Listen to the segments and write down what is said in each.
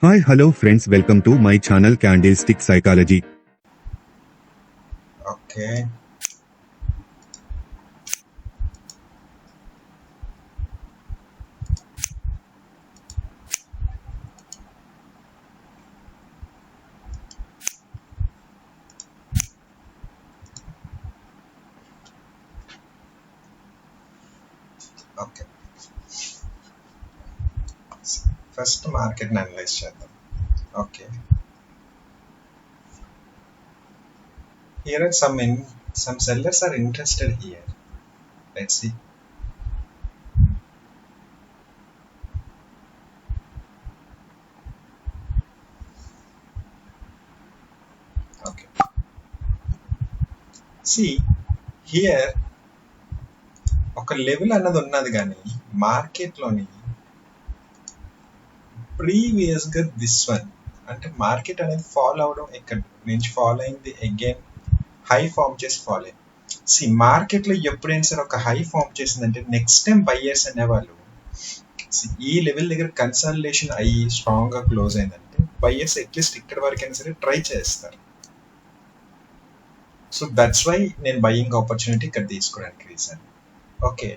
Hi, hello friends, welcome to my channel Candlestick Psychology. Okay. Okay. First market analyze చేద్దాం. Okay. Here are some sellers are interested here. Let's see. Okay. See here ఒక level అన్నది ఉన్నది కానీ మార్కెట్లోని ప్రీవియస్గా this one అంటే market అనేది follow అవడం ఇక్కడ నుంచి ఫాలో అయింది అగైన్ హై ఫామ్ చేసి ఫాలో అయింది. సి మార్కెట్లో ఎప్పుడైనా సరే ఒక హై ఫామ్ చేసిందంటే నెక్స్ట్ టైం బయ్యర్స్ అనేవాళ్ళు ఈ లెవెల్ దగ్గర కన్సల్టేషన్ అయ్యి స్ట్రాంగ్ గా క్లోజ్ అయిందంటే బయ్యర్స్ అట్లీస్ట్ ఇక్కడ వరకైనా సరే ట్రై చేస్తారు. సో దట్స్ వై నేను బయ్యింగ్ ఆపర్చునిటీ ఇక్కడ తీసుకోవడానికి reason. Okay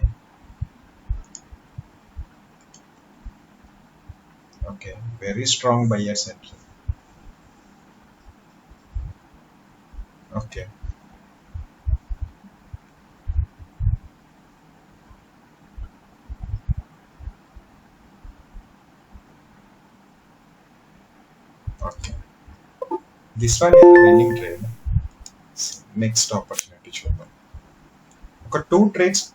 okay very strong buyers entry. Okay okay this one is winnowing trade. Next opportunity చూద్దాం. ఒక 2 ట్రేడ్స్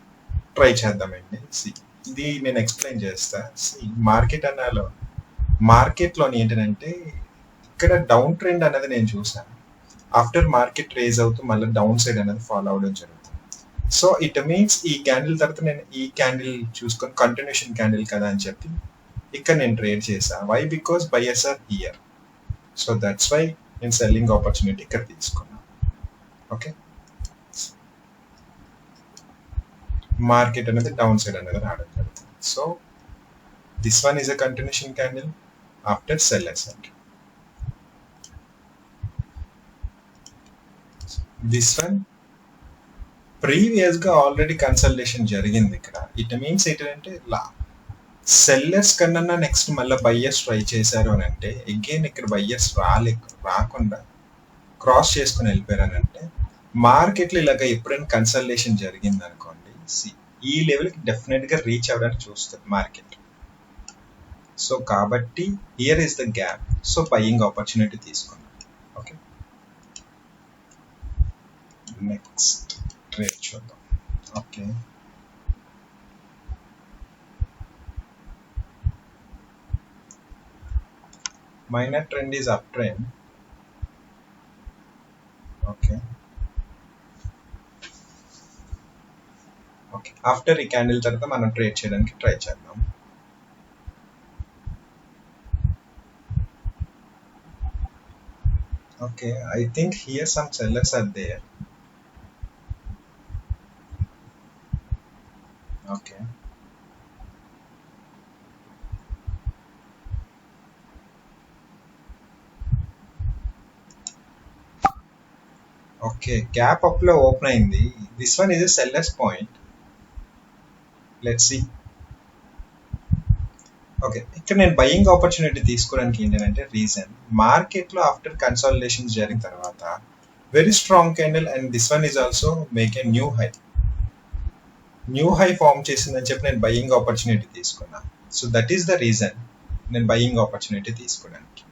ట్రై చేద్దామండి. ఇది నేను ఎక్స్ప్లెయిన్ చేస్తా. మార్కెట్లోని ఏంటంటే ఇక్కడ డౌన్ ట్రెండ్ అనేది నేను చూసాను. ఆఫ్టర్ మార్కెట్ రేజ్ అవుతూ మళ్ళీ డౌన్ సైడ్ అనేది ఫాలో అవడం జరుగుతుంది. సో ఇట్ మీన్స్ ఈ క్యాండిల్ తర్వాత నేను ఈ క్యాండిల్ చూసుకొని కంటిన్యూషన్ క్యాండిల్ కదా అని చెప్పి ఇక్కడ నేను ట్రేడ్ చేశాను. Why? Because buyers are here. So that's why నేను సెల్లింగ్ ఆపర్చునిటీ ఇక్కడ తీసుకున్నాను. ఓకే మార్కెట్ అనేది డౌన్ సైడ్ అనేది రావడం జరుగుతుంది. So this one is a continuation candle after sellers entry. This one previous గా ఆల్రెడీ కన్సల్టేషన్ జరిగింది ఇక్కడ. ఇట్ మీన్స్ ఏంటంటే సెల్లర్స్ కన్నా నెక్స్ట్ మళ్ళీ బయ్యర్స్ ట్రై చేశారు అని అంటే అగైన్ ఇక్కడ బయ్యర్స్ రాకుండా క్రాస్ చేసుకుని వెళ్ళిపోయారు అని అంటే మార్కెట్లో ఇలాగ ఎప్పుడైనా కన్సల్టేషన్ జరిగింది అనుకోండి, ఈ లెవెల్కి డెఫినెట్గా రీచ్ అవ్వడానికి చూస్తుంది మార్కెట్. సో కాబట్టి here is the gap. So buying opportunity తీసుకున్నాం. ఓకే నెక్స్ట్ ట్రేడ్ చూద్దాం. Okay minor trend is up trend. Okay okay after ఈ క్యాండిల్ తర్వాత మనం ట్రేడ్ చేయడానికి ట్రై చేద్దాం. Okay I think here some sellers are there. Okay okay gap up లో open అయింది. This one is a sellers point. Let's see. Okay ఇక్కడ నేను buying opportunity తీసుకోవడానికి ఏంటంటే రీజన్ మార్కెట్లో ఆఫ్టర్ కన్సాలిడేషన్ జరిగిన తర్వాత very strong candle and this one is also make a new high form చేసిందని చెప్పి నేను బయ్యింగ్ ఆపర్చునిటీ తీసుకున్నా. So that is the reason నేను బయ్యింగ్ ఆపర్చునిటీ తీసుకోవడానికి.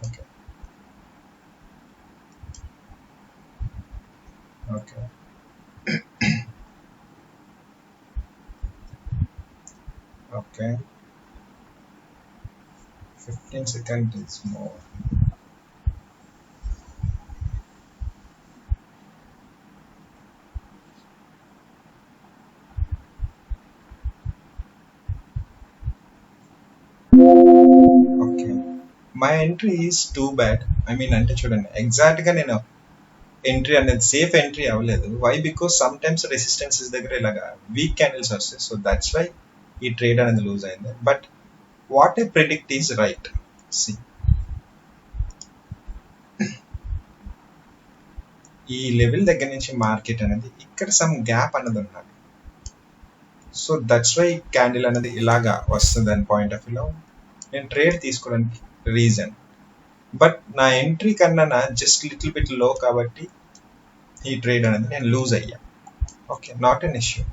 Okay okay okay 15 seconds is more. Okay my entry is too bad. I mean అంటే చూడండి ఎగ్జాక్ట్గా నేను ఎంట్రీ అనేది సేఫ్ ఎంట్రీ అవ్వలేదు. Why? Because sometimes resistances దగ్గర ఇలాగా వీక్ క్యాండిల్స్ వస్తాయి. సో దట్స్ వై ఈ ట్రేడ్ అనేది లూజ్ అయింది. But what I predict is right. See, ఈ లెవెల్ దగ్గర నుంచి మార్కెట్ అనేది ఇక్కడ సమ్ గ్యాప్ అనేది ఉన్నది. సో దట్స్ వై క్యాండిల్ అనేది ఇలాగా వస్తుంది అని పాయింట్ ఆఫ్ వ్యూలో నేను ట్రేడ్ తీసుకోవడానికి రీజన్. బట్ నా ఎంట్రీ కన్నా జస్ట్ లిటిల్ బిట్ లో కాబట్టి ఈ ట్రేడ్ అనేది నేను లూజ్ అయ్యా. Okay, not an issue,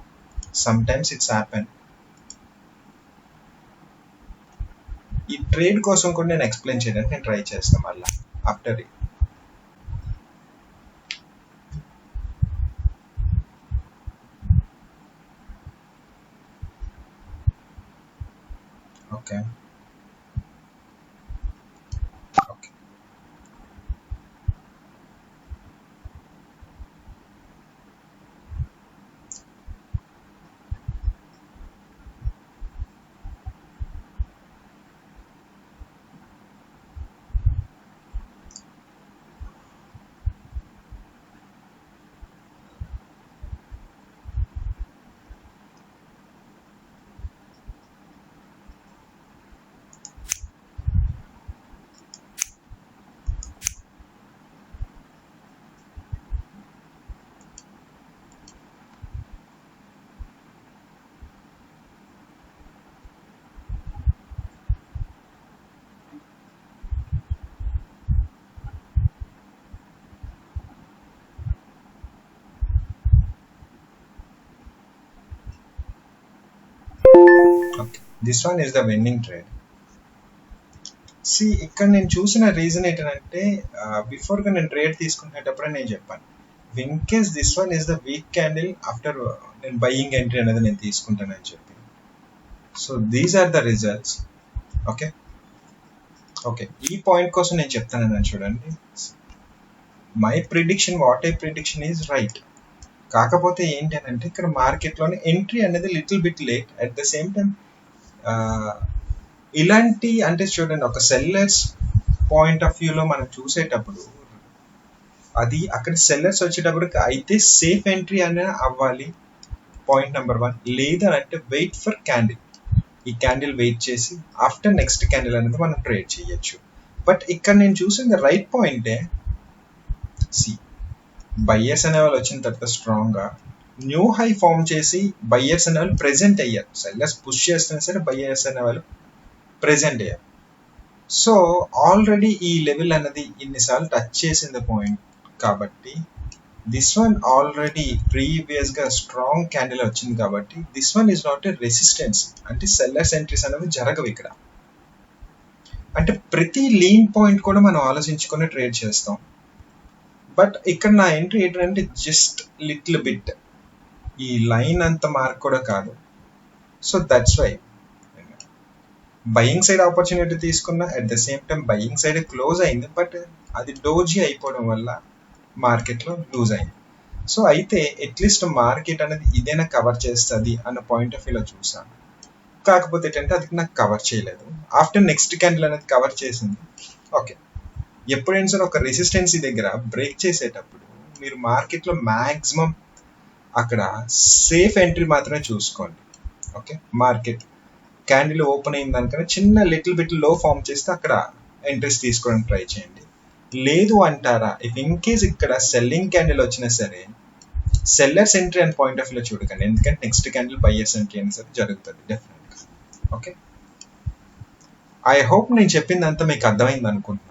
sometimes it's happen. ఈ ట్రేడ్ కోసం కూడా నేను ఎక్స్ప్లెయిన్ చేయడానికి నేను ట్రై చేస్తాను మళ్ళీ after. Okay okay okay, this one is the winning trade. See, ఇక్కడ నేను చూసిన రీజన్ ఏంటంటే బిఫోర్గా నేను ట్రేడ్ తీసుకునేటప్పుడే నేను చెప్పాను, in case this one is the weak candle after నేను బయింగ్ ఎంట్రీ అనేది నేను తీసుకుంటానని చెప్పి. So these are the results. Okay okay, ఈ పాయింట్ కోసం నేను చెప్తానని చూడండి, my prediction, what I prediction is right. కాకపోతే ఏంటి అని అంటే ఇక్కడ మార్కెట్లోనే ఎంట్రీ అనేది little bit late. At the same time ఇలాంటి అంటే చూడండి, ఒక సెల్లర్స్ పాయింట్ ఆఫ్ వ్యూలో మనం చూసేటప్పుడు అది అక్కడ సెల్లర్స్ వచ్చేటప్పటికి అయితే సేఫ్ ఎంట్రీ అనేది అవ్వాలి, పాయింట్ నెంబర్ 1. లేదంటే వెయిట్ ఫర్ క్యాండిల్, ఈ క్యాండిల్ వెయిట్ చేసి ఆఫ్టర్ నెక్స్ట్ క్యాండిల్ అనేది మనం ట్రేడ్ చేయొచ్చు. బట్ ఇక్కడ నేను చూసింది రైట్ పాయింటే. సి, బయ్యర్స్ అనే వాళ్ళు వచ్చిన తర్వాత స్ట్రాంగ్గా న్యూ హై ఫామ్ చేసి బయ్యర్స్ అనే వాళ్ళు ప్రెజెంట్ అయ్యారు. సెల్లర్స్ పుష్ చేస్తున్నా సరే బయ్యర్స్ అనే వాళ్ళు ప్రెజెంట్ అయ్యారు. సో ఆల్రెడీ ఈ లెవెల్ అనేది ఇన్నిసార్లు టచ్ చేసింది పాయింట్ కాబట్టి దిస్ వన్ ఆల్రెడీ ప్రీవియస్గా స్ట్రాంగ్ క్యాండిల్ వచ్చింది కాబట్టి this one is not a resistance. అంటే సెల్లర్స్ ఎంట్రీస్ అనేవి జరగవు ఇక్కడ. అంటే ప్రతి లీన్ పాయింట్ కూడా మనం ఆలోచించుకొని ట్రేడ్ చేస్తాం. బట్ ఇక్కడ నా ఎంట్రీ ఏంటంటే జస్ట్ లిటిల్ బిట్, ఈ లైన్ అంత మార్క్ కూడా కాదు. So that's why buying side opportunity తీసుకున్నా, at the same time buying side close అయింది, బట్ అది డోజీ అయిపోవడం వల్ల మార్కెట్లో లూజ్ అయింది. సో అయితే అట్లీస్ట్ మార్కెట్ అనేది ఇదేనా కవర్ చేస్తుంది అన్న పాయింట్ ఆఫ్ వ్యూలో చూసాను. కాకపోతే ఏంటంటే అది నాకు కవర్ చేయలేదు. ఆఫ్టర్ నెక్స్ట్ క్యాండిల్ అనేది కవర్ చేసింది. ఓకే, ఎప్పుడైనా సరే ఒక రెసిస్టెన్సీ దగ్గర బ్రేక్ చేసేటప్పుడు మీరు మార్కెట్లో మ్యాక్సిమం అక్కడ సేఫ్ ఎంట్రీ మాత్రమే చూసుకోండి. ఓకే, మార్కెట్ క్యాండిల్ ఓపెన్ అయిన దానికన్నా చిన్న లిటిల్ బిట్ లో ఫామ్ చేస్తే అక్కడ ఎంట్రీస్ తీసుకోవడానికి ట్రై చేయండి. లేదు అంటారా, ఇఫ్ ఇన్ కేస్ ఇక్కడ సెల్లింగ్ క్యాండిల్ వచ్చినా సరే sellers entry and point of వ్యూలో చూడకండి, ఎందుకంటే నెక్స్ట్ క్యాండిల్ బయ్యర్స్ ఎంట్రీ అయినా సరే జరుగుతుంది డెఫినెట్గా. ఓకే, ఐ హోప్ నేను చెప్పిందంతా మీకు అర్థమైంది అనుకుంటున్నాను.